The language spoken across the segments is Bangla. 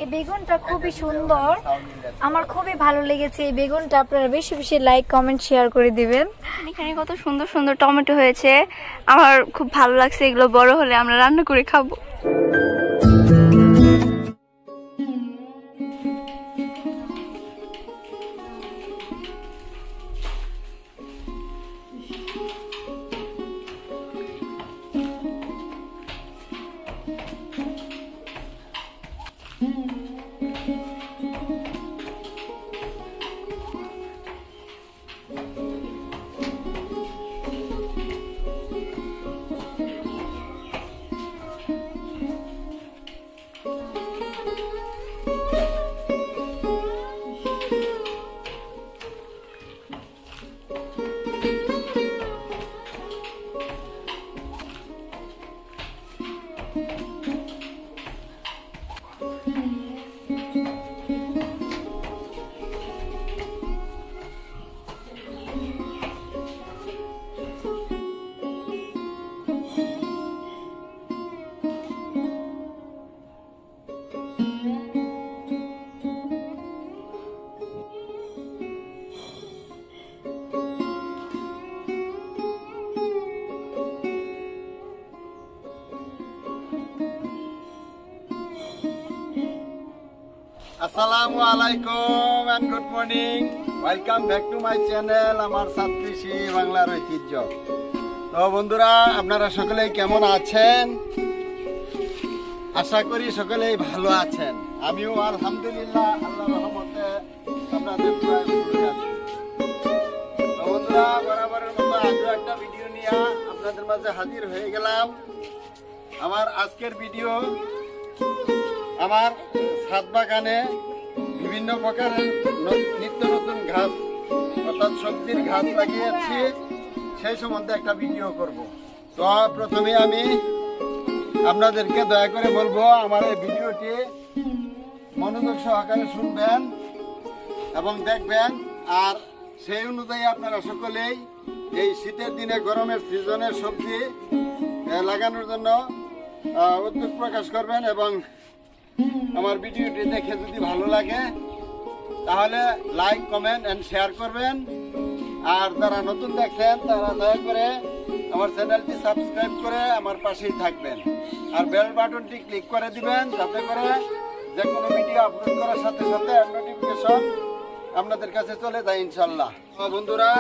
এই বেগুনটা খুবই সুন্দর, আমার খুবই ভালো লেগেছে এই বেগুনটা। আপনারা বেশি বেশি লাইক কমেন্ট শেয়ার করে দিবেন। এখানে কত সুন্দর সুন্দর টমেটো হয়েছে, আমার খুব ভালো লাগছে। এগুলো বড় হলে আমরা রান্না করে খাবো। আসসালামু আলাইকুম and good morning, welcome back to my channel আমার সাত কৃষি বাংলার ঐতিহ্য। তো বন্ধুরা, আপনারা সকলেই কেমন আছেন? আশা করি সকলেই ভালো আছেন। আমিও আলহামদুলিল্লাহ আল্লাহর রহমতে আপনাদের দোয়ায় ভালো আছি। তো বন্ধুরা, বরাবরের মতো আজও একটা ভিডিও নিয়ে আপনাদের মাঝে হাজির হয়ে গেলাম। আমার আজকের ভিডিও আমার ছাদ বাগানে বিভিন্ন প্রকারের নিত্য নতুন ঘাস অর্থাৎ সবজির ঘাস লাগিয়েছি, সেই সম্বন্ধে একটা ভিডিও করব। তো প্রথমে আমি আপনাদেরকে দয়া করে বলবো, আমার এই ভিডিওটি মনোযোগ সহকারে শুনবেন এবং দেখবেন, আর সেই অনুযায়ী আপনারা সকলেই এই শীতের দিনে গরমের সিজনের সবজি লাগানোর জন্য উদ্যোগ প্রকাশ করবেন এবং আমার ভিডিওটি দেখে যদি ভালো লাগে তাহলে লাইক কমেন্ট এন্ড শেয়ার করবেন। আর যারা নতুন দেখছেন তারা দয়া করে আমার চ্যানেলটি সাবস্ক্রাইব করে আমার পাশেই থাকবেন, আর বেল বাটনটি ক্লিক করে দিবেন যাতে করে যে কোনো ভিডিও আপলোড করার সাথে সাথে নোটিফিকেশন আপনাদের কাছে চলে যায় ইনশাল্লাহ। বন্ধুরা,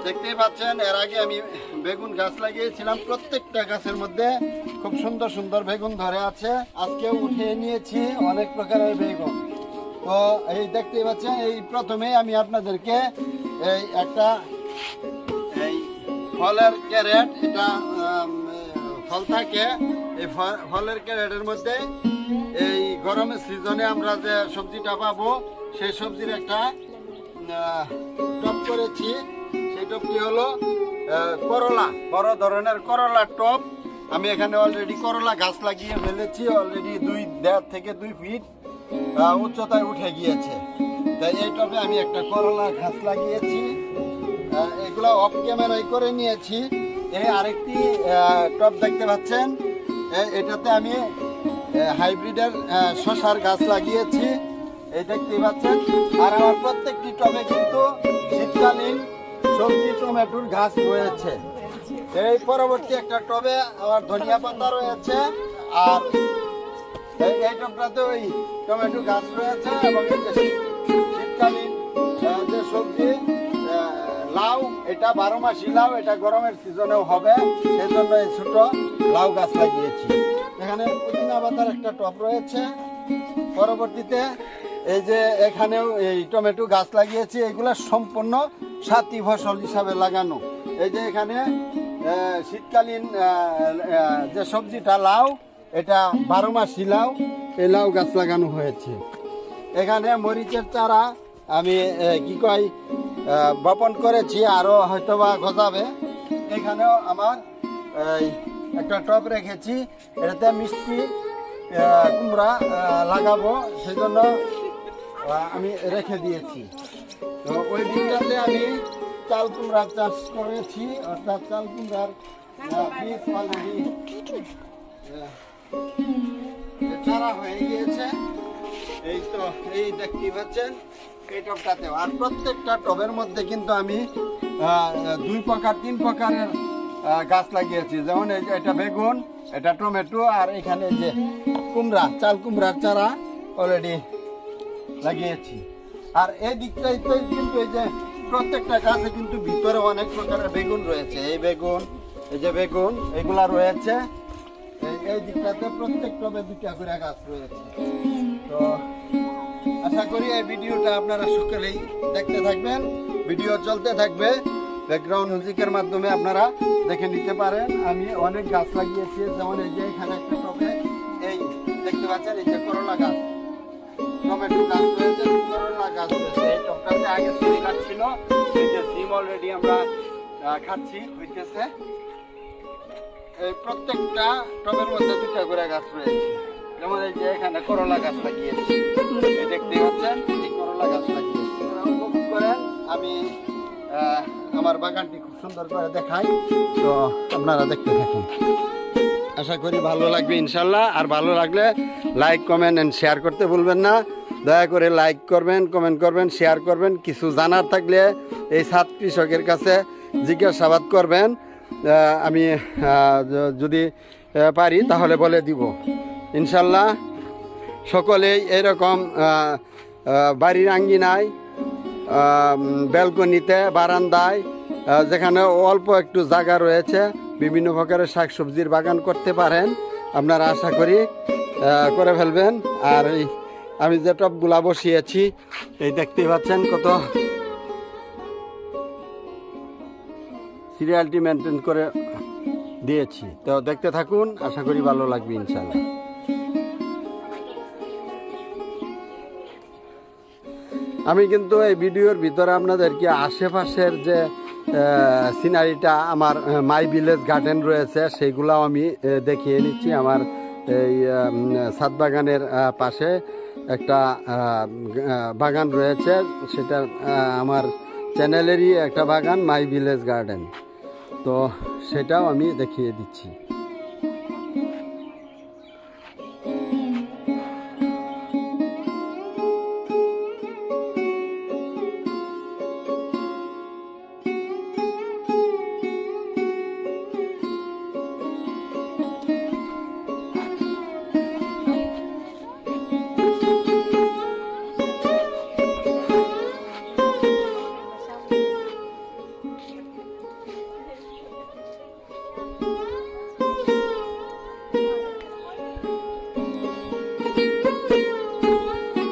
দেখতেই পাচ্ছেন এর আগে আমি বেগুন গাছ লাগিয়েছিলাম, প্রত্যেকটা গাছের মধ্যে খুব সুন্দর সুন্দর বেগুন ধরে আছে। আজকেও উঠিয়ে নিয়েছি অনেক প্রকারের বেগুন। তো এই দেখতেই পাচ্ছেন, এই প্রথমেই আমি আপনাদেরকে এই একটা এই ফলের ক্যারেট, এটা ফল থাকে, এই ফলের ক্যারেটের মধ্যে এই গরমের সিজনে আমরা যে সবজিটা পাবো সেই সবজির একটা টপ করেছি। সেই টপটি হলো করলা, বড় ধরনের করলা টপ। আমি এখানে অলরেডি করলা গাছ লাগিয়ে ফেলেছি, অলরেডি 1.5 থেকে 2 ফিট উচ্চতায় উঠে গিয়েছে। তাই এই টপে আমি একটা করলা গাছ লাগিয়েছি। এগুলো অফ ক্যামেরায় করে নিয়েছি। এই আরেকটি টপ দেখতে পাচ্ছেন, এটাতে আমি হাইব্রিডের শসার গাছ লাগিয়েছি, এই দেখতেই পাচ্ছেন। আর আমার প্রত্যেকটি টবে কিন্তু শীতকালীন সবজি টমেটোর গাছ রয়েছে। এই পরবর্তী একটা টবে আমার ধনিয়া পাতা রয়েছে, আর এই টবটাতে ওই টমেটো গাছ রয়েছে। এবং শীতকালীন যে সবজি লাউ, এটা 12 মাসি লাউ, এটা গরমের সিজনেও হবে, সেই জন্য এই ছোট লাউ গাছ লাগিয়েছি। এখানে পুদিনা পাতার একটা টব রয়েছে। পরবর্তীতে এই যে এখানেও এই টমেটো গাছ লাগিয়েছি, এগুলা সম্পূর্ণ সাথী ফসল হিসাবে লাগানো। এই যে এখানে শীতকালীন যে সবজিটা লাউ, এটা 12 মাসি লাউ, এই লাউ গাছ লাগানো হয়েছে। এখানে মরিচের চারা আমি বপন করেছি, আরো হয়তোবা গজাবে। এখানেও আমার একটা টব রেখেছি, এটাতে মিষ্টি কুমড়া লাগাবো, সেই জন্য আমি রেখে দিয়েছি। তো ওই দিকটাতে আমি চাল কুমড়া চাষ করেছি, অর্থাৎ চাল কুমড়ার বীজ অলরেডি চারা হয়ে গিয়েছে। এই তো এই দেখতে পাচ্ছেন এই টবটাতে। আর প্রত্যেকটা টবের মধ্যে কিন্তু আমি 2 প্রকার 3 প্রকারের গাছ লাগিয়েছি। যেমন এটা বেগুন, এটা টমেটো, আর এখানে যে কুমড়া, চাল কুমড়ার চারা অলরেডি লাগিয়েছি। আর এই দিকটাই তো কিন্তু এই যে প্রত্যেকটা গাছে কিন্তু ভিতরে অনেক প্রকারের বেগুন রয়েছে। এই বেগুন, এই যে বেগুন, এগুলা রয়েছে। এই দিকটাতে প্রত্যেক টবে 2টা করে গাছ রয়েছে। তো আশা করি এই ভিডিওটা আপনারা সকলেই দেখতে থাকবেন। ভিডিও চলতে থাকবে, ব্যাকগ্রাউন্ড মিউজিকের মাধ্যমে আপনারা দেখে নিতে পারেন। আমি অনেক গাছ লাগিয়েছি। যেমন এই যে এখানে একটা টবে এই দেখতে পাচ্ছেন এই যে করলা গাছ, টমেটো গাছ রয়েছে, করলা গাছ রয়েছে। এই টবটাতে আগে সিম গাছ ছিল, এই যে সিম অলরেডি আমরা খাচ্ছি, হইতেছে। এই প্রত্যেকটা টবের মধ্যে 2টা করে গাছ রয়েছে। যেমন এই যে এখানে করলা গাছ লাগিয়েছি, এই দেখতে পাচ্ছেন এই করলা গাছ লাগিয়েছি। উপভোগ করেন, আমি আমার বাগানটি খুব সুন্দর করে দেখাই, তো আপনারা দেখতে থাকুন। আশা করি ভালো লাগবে ইনশাল্লাহ। আর ভালো লাগলে লাইক, কমেন্ট এন্ড শেয়ার করতে ভুলবেন না। দয়া করে লাইক করবেন, কমেন্ট করবেন, শেয়ার করবেন। কিছু জানার থাকলে এই ছাদ কৃষকের কাছে জিজ্ঞাসাবাদ করবেন। আমি যদি পারি তাহলে বলে দিব ইনশাল্লাহ। সকলেই এরকম বাড়ির আঙ্গিনায়, ব্যালকনিতে, বারান্দায়, যেখানে অল্প একটু জায়গা রয়েছে, বিভিন্ন প্রকারের শাকসবজির বাগান করতে পারেন। আপনারা আশা করি করে ফেলবেন। আর এই আমি যে টবগুলা বসিয়েছি এই দেখতেই পাচ্ছেন কত সিরিয়ালটি মেনটেন করে দিয়েছি। তো দেখতে থাকুন, আশা করি ভালো লাগবে ইনশাল্লাহ। আমি কিন্তু এই ভিডিওর ভিতরে আপনাদেরকে আশেপাশের যে সিনারিটা আমার মাই ভিলেজ গার্ডেন রয়েছে সেইগুলাও আমি দেখিয়ে নিচ্ছি। আমার এই ছাদ বাগানের পাশে একটা বাগান রয়েছে, সেটা আমার চ্যানেলেরই একটা বাগান, মাই ভিলেজ গার্ডেন। তো সেটাও আমি দেখিয়ে দিচ্ছি।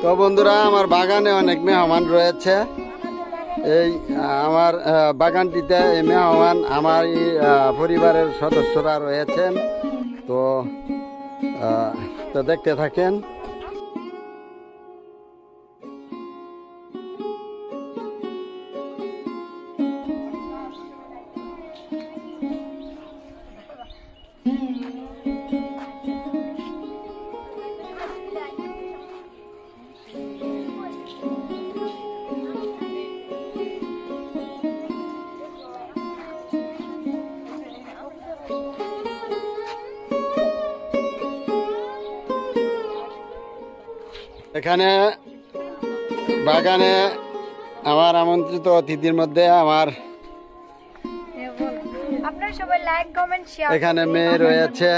তো বন্ধুরা, আমার বাগানে অনেক মেহমান রয়েছে। এই আমার বাগানটিতে এই মেহমান আমার পরিবারের সদস্যরা রয়েছেন। তো দেখতে থাকেন। এখানে বাগানে আমার আমন্ত্রিত অতিথির মধ্যে আমার এখানে মেয়ে রয়েছে,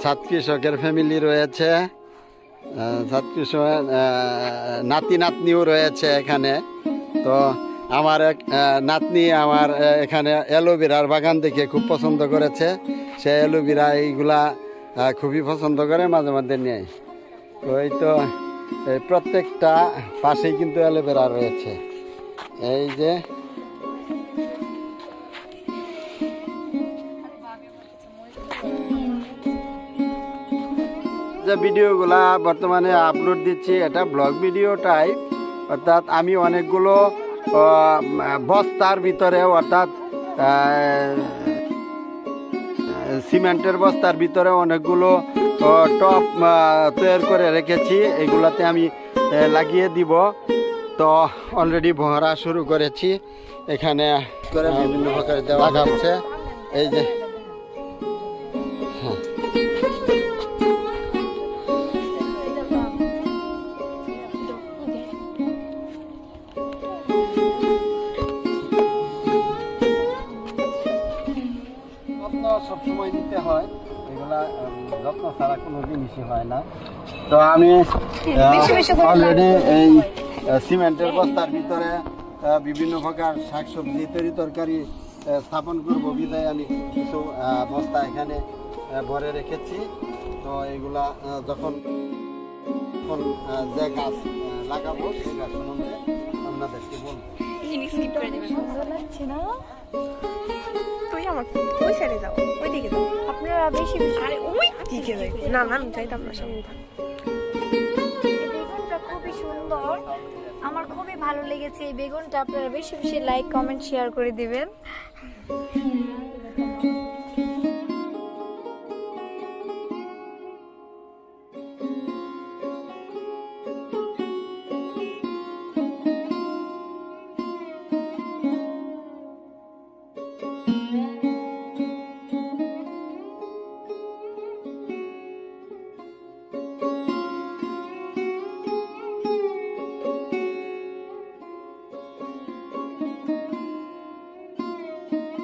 ছাদ কৃষকের ফ্যামিলি রয়েছে, ছাদ কৃষক নাতি নাতনিও রয়েছে এখানে। তো আমার এক নাতনি আমার এখানে অ্যালোভেরার বাগান দেখে খুব পছন্দ করেছে। সে অ্যালোভেরা এইগুলা খুবই পছন্দ করে, মাঝে মাঝে নেয়। ওই তো প্রত্যেকটা পাশেই কিন্তু অ্যালোভেরা রয়েছে। এই যে ভিডিওগুলা বর্তমানে আপলোড দিচ্ছি, এটা ব্লগ ভিডিও টাইপ। অর্থাৎ আমি অনেকগুলো বস্তার ভিতরে, অর্থাৎ সিমেন্টের বস্তার ভিতরে অনেকগুলো টপ তৈরি করে রেখেছি, এগুলাতে আমি লাগিয়ে দিব। তো অলরেডি ভরা শুরু করেছি, এখানে করে বিভিন্ন প্রকারের দেওয়া যাচ্ছে। এই যে ছাড়া কোনো জিনিসই হয় না। তো আমি বেশি বেশি করে অলরেডি এই সিমেন্টের বস্তার ভিতরে বিভিন্ন প্রকার শাকসবজি তরি তরকারি স্থাপন করব বিধায় আমি কিছু বস্তা এখানে ভরে রেখেছি। তো এগুলা যখন যে গাছ লাগাবো সেই গাছ সম্বন্ধে আপনাদেরকে বলবো। সুন্দর লাগছে না? তুই আমার ওই সাইডে যাও, ওই দিকে যাও। আপনারা বেশি বেশি আরে ওই দিকে যাই। না না আমি চাইতাম না, সামনে থাক। এই বেগুনটা খুবই সুন্দর, আমার খুবই ভালো লেগেছে এই বেগুনটা। আপনারা বেশি বেশি লাইক কমেন্ট শেয়ার করে দিবেন।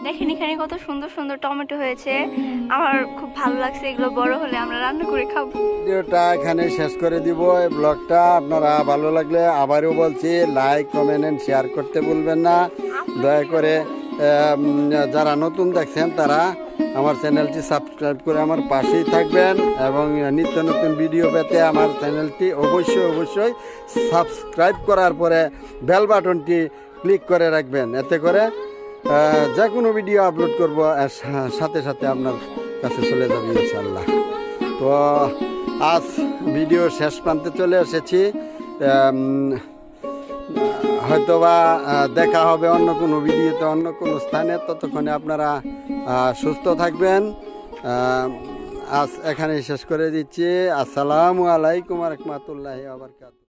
দেখেন এখানে কত সুন্দর সুন্দর টমেটো হয়েছে, আমার খুব ভালো লাগছে। এগুলো বড় হলে আমরা রান্না করে খাবো। ভিডিওটা এখানে শেষ করে দিব। এই ব্লগটা আপনারা ভালো লাগলে আবারও বলছি লাইক কমেন্ট এন্ড শেয়ার করতে ভুলবেন না। দয়া করে যারা নতুন দেখছেন তারা আমার চ্যানেলটি সাবস্ক্রাইব করে আমার পাশেই থাকবেন এবং নিত্য নতুন ভিডিও পেতে আমার চ্যানেলটি অবশ্যই সাবস্ক্রাইব করার পরে বেল বাটনটি ক্লিক করে রাখবেন। এতে করে যে কোনো ভিডিও আপলোড করব সাথে সাথে আপনার কাছে চলে যাবে ইনশাআল্লাহ। তো আজ ভিডিও শেষ প্রান্তে চলে এসেছি। হয়তোবা দেখা হবে অন্য কোনো ভিডিওতে অন্য কোনো স্থানে। ততক্ষণে আপনারা সুস্থ থাকবেন। আজ এখানে শেষ করে দিচ্ছি। আসসালামু আলাইকুম ওয়া রাহমাতুল্লাহি ওয়া বারাকাতুহু।